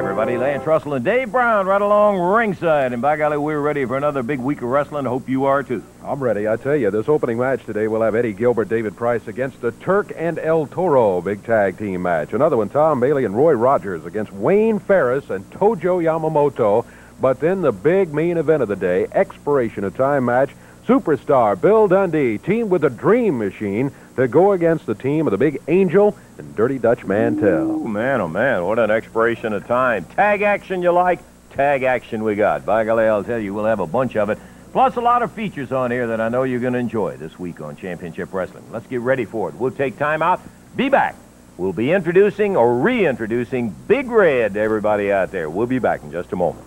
everybody. Lance Russell and Dave Brown right along ringside. And by golly, we're ready for another big week of wrestling. I hope you are, too. I'm ready. I tell you, this opening match today will have Eddie Gilbert, David Price against the Turk and El Toro. Big tag team match. Another one, Tom Maley and Roy Rodgers against Wayne Ferris and Tojo Yamamoto. But then the big main event of the day, expiration of time match, superstar Bill Dundee teamed with the Dream Machine to go against the team of the Big Angel and Dirty Dutch Mantel. Oh, man, what an expiration of time. Tag action you like, tag action we got. By golly, I'll tell you, we'll have a bunch of it. Plus a lot of features on here that I know you're going to enjoy this week on Championship Wrestling. Let's get ready for it. We'll take time out, be back. We'll be introducing or reintroducing Big Red to everybody out there. We'll be back in just a moment.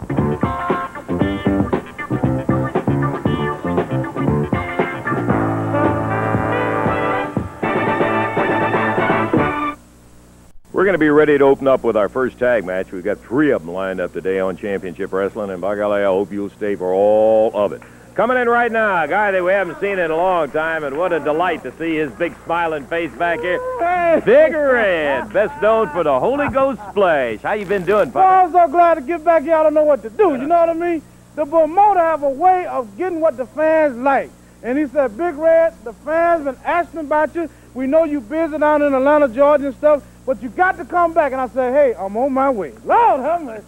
We're going to be ready to open up with our first tag match. We've got 3 of them lined up today on Championship Wrestling, and by golly, I hope you'll stay for all of it. Coming in right now, a guy that we haven't seen in a long time, and what a delight to see his big smiling face back here. Hey. Big Red, best known for the Holy Ghost Splash. How you been doing, Pop? Well, I'm so glad to get back here. I don't know what to do, you know what I mean? The promoter have a way of getting what the fans like. And he said, Big Red, the fans been asking about you. We know you busy down in Atlanta, Georgia and stuff, but you got to come back. And I said, hey, I'm on my way. Lord have mercy.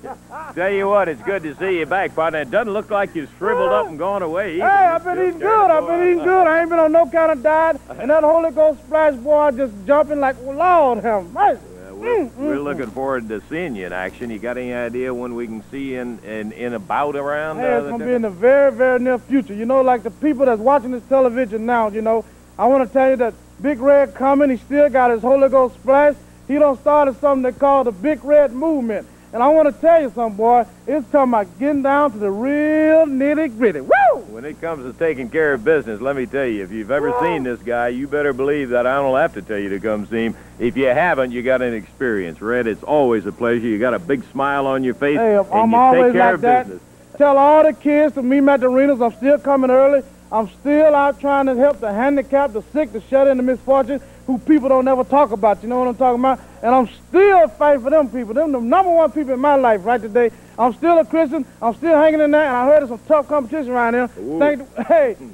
Tell you what, it's good to see you back, partner. It doesn't look like you've shriveled up and gone away. Hey, I've been eating good. I ain't been on no kind of diet. And that Holy Ghost Splash boy just jumping like, well, Lord have mercy. We're looking forward to seeing you in action. You got any idea when we can see you in a bout around? Hey, it's going to be in the very, very near future. You know, like the people that's watching this television now, you know, I want to tell you that Big Red coming. He still got his Holy Ghost Splash. He done started something they call the Big Red Movement. And I want to tell you something, boy. It's talking about getting down to the real nitty-gritty. Woo! When it comes to taking care of business, let me tell you, if you've ever seen this guy, you better believe that I don't have to tell you to come see him. If you haven't, you got an experience. Red, it's always a pleasure. You got a big smile on your face, hey, and I'm you always take care like of that. business. Tell all the kids to meet me at the arenas. I'm still coming early. I'm still out trying to help the handicapped, the sick, the shut-in, the misfortune, who people don't ever talk about. You know what I'm talking about? And I'm still fighting for them people. Them the #1 people in my life right today. I'm still a Christian. I'm still hanging in there, and I heard there's some tough competition around here. Think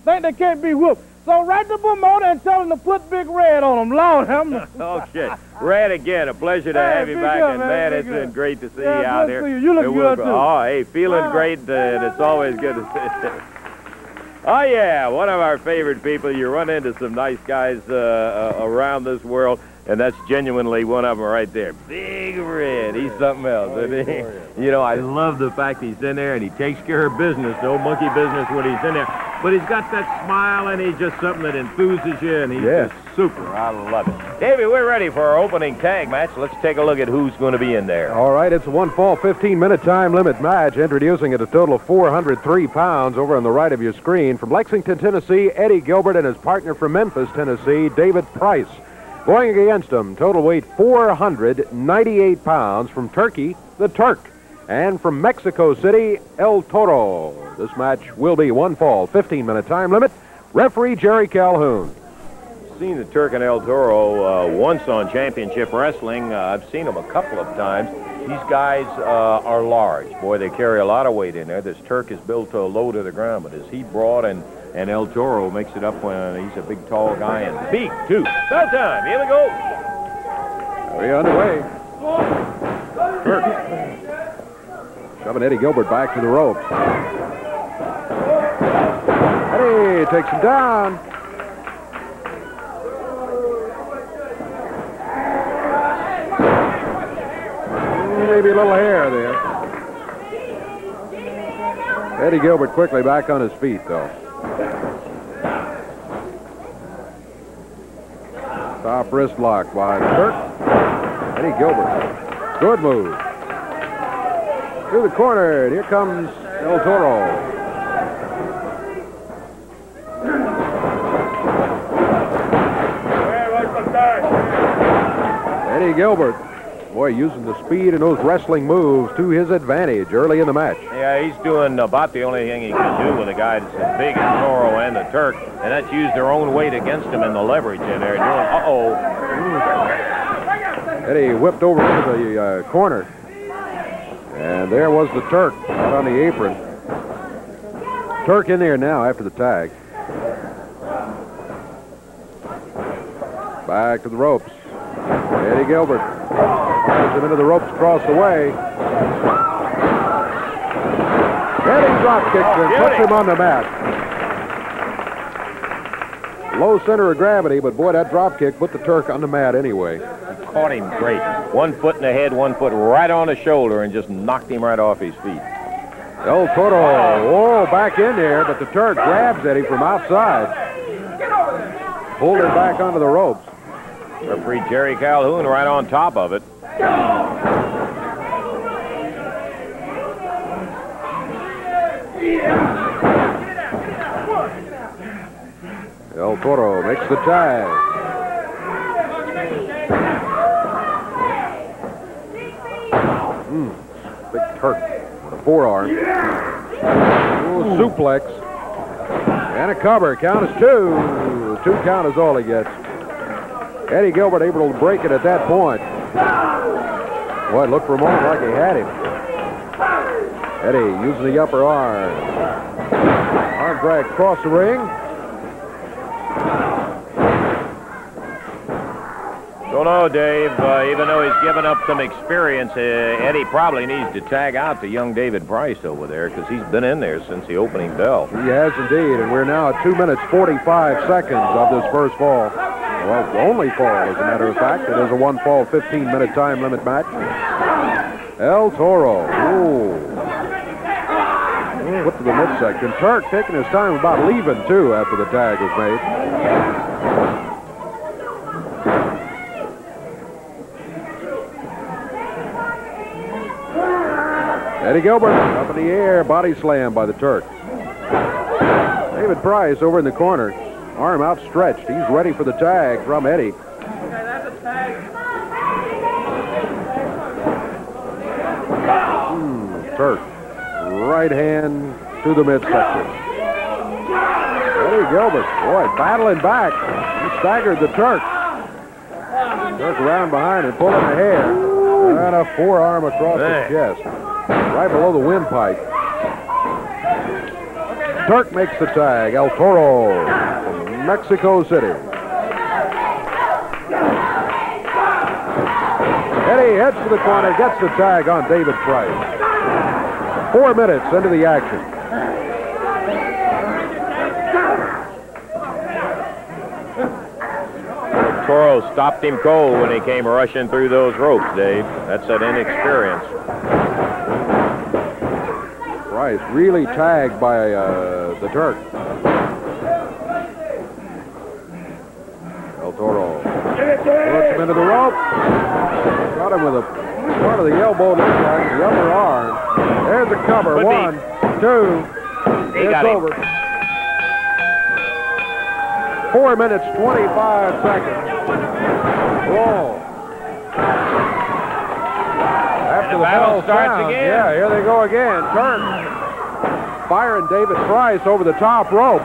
they can't be whooped. So write the promoter and tell them to put Big Red on them. Lord have mercy. Okay. Red, again, a pleasure to have you back. And, man, it's been great to see you out here. You look good, too. Oh, hey, feeling great, and it's always good to see you. Oh, yeah, one of our favorite people. You run into some nice guys around this world, and that's genuinely one of them right there. Big Red. He's something else, isn't he? You know, I love the fact he's in there, and he takes care of business, no monkey business when he's in there. But he's got that smile, and he's just something that enthuses you, and he's just super. I love it. Davey, we're ready for our opening tag match. Let's take a look at who's going to be in there. All right, it's a one-fall, 15-minute time limit match. Introducing at a total of 403 pounds over on the right of your screen. From Lexington, Tennessee, Eddie Gilbert and his partner from Memphis, Tennessee, David Price. Going against him, total weight 498 pounds, from Turkey, the Turk. And from Mexico City, El Toro. This match will be one fall, 15-minute time limit. Referee Jerry Calhoun. Seen the Turk and El Toro once on Championship Wrestling. I've seen them a couple of times. These guys are large. Boy, they carry a lot of weight in there. This Turk is built low to the ground, but his heat broad, and El Toro makes it up when he's a big, tall guy and big, too. Bell time. Here we go. We're underway. Turk. Shoving Eddie Gilbert back to the ropes. Eddie takes him down. Maybe a little hair there. Eddie Gilbert quickly back on his feet, though. Top wrist lock by Turk. Eddie Gilbert. Good move. To the corner, and here comes El Toro. Eddie Gilbert, boy, using the speed and those wrestling moves to his advantage early in the match. Yeah, he's doing about the only thing he can do with a guy that's as big as Toro and the Turk, and that's use their own weight against him in the leverage in there. Doing, Eddie whipped over into the corner. And there was the Turk out on the apron. Turk in there now after the tag. Back to the ropes. Eddie Gilbert fires him into the ropes across the way. Eddie drop kicks him, puts him on the mat. Low center of gravity, but boy, that drop kick put the Turk on the mat anyway. He caught him great. 1 foot in the head, 1 foot right on the shoulder, and just knocked him right off his feet. El Toro, back in there, but the Turk grabs Eddie from outside. Pulled him back onto the ropes. Referee Jerry Calhoun right on top of it. El Toro makes the tag. Big Turk with a forearm. Ooh, suplex. And a cover. Count is 2. 2 count is all he gets. Eddie Gilbert able to break it at that point. Boy, it looked for a moment like he had him. Eddie using the upper arm. Arm drag across the ring. Don't know, Dave. Even though he's given up some experience, Eddie probably needs to tag out to young David Price over there because he's been in there since the opening bell. He has indeed, and we're now at 2 minutes 45 seconds of this first fall. Well, only fall, as a matter of fact. It is a 1-fall, 15-minute time limit match. El Toro. Ooh. Put to the midsection. Turk taking his time about leaving, too, after the tag was made. Eddie Gilbert up in the air, body slam by the Turk. David Price over in the corner, arm outstretched. He's ready for the tag from Eddie. Turk, right hand to the midsection. Eddie Gilbert, boy, battling back. He staggered the Turk. Turk around behind and pulling the hair. And a forearm across the chest. Right below the windpipe. Turk makes the tag. El Toro from Mexico City. Eddie heads to the corner, gets the tag on David Price. 4 minutes into the action. Toro stopped him cold when he came rushing through those ropes, Dave. That's that inexperience. Price really tagged by the Turk. El Toro puts him into the rope. Got him with a part of the elbow, looks like the upper arm. There's the cover. Could 1, 2. It's over. 4 minutes, 25 seconds. Whoa. After the bell starts again. Yeah, here they go again. Turk firing David Price over the top rope.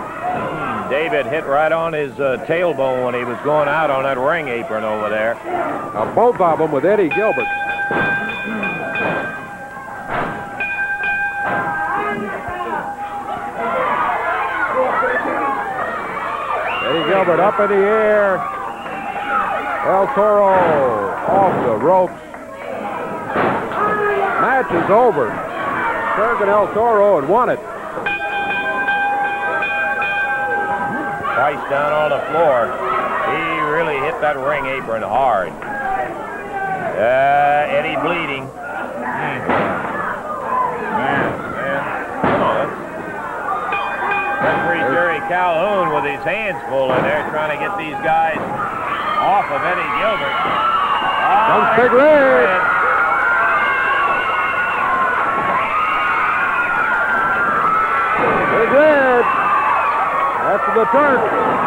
David hit right on his tailbone when he was going out on that ring apron over there. Now both of them with Eddie Gilbert. Eddie Gilbert up in the air. El Toro off the ropes. Match is over. Turk and El Toro had won it. Price down on the floor. He really hit that ring apron hard. Eddie bleeding. Man. Come on. Referee Jerry Calhoun with his hands full in there trying to get these guys off of Eddie Gilbert. Comes Big Red. Big Red. After the Turk.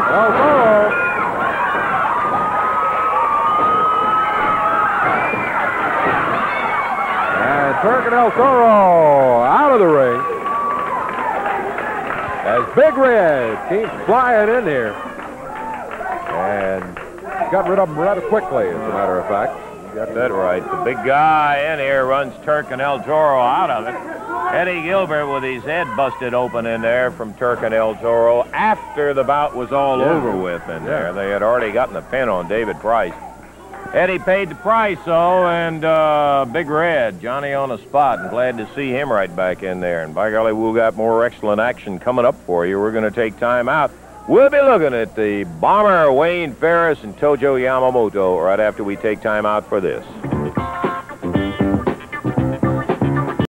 El Toro. And Turk and El Toro out of the ring. As Big Red keeps flying in here. And got rid of them rather quickly, as a matter of fact. You got that right. The big guy in here runs Turk and El Toro out of it. Eddie Gilbert with his head busted open in there from Turk and El Toro after the bout was all over with in there. They had already gotten the pin on David Price. Eddie paid the price, though, and Big Red, Johnny on the spot, and glad to see him right back in there. And by golly, we've got more excellent action coming up for you. We're going to take time out. We'll be looking at the bomber Wayne Ferris and Tojo Yamamoto right after we take time out for this.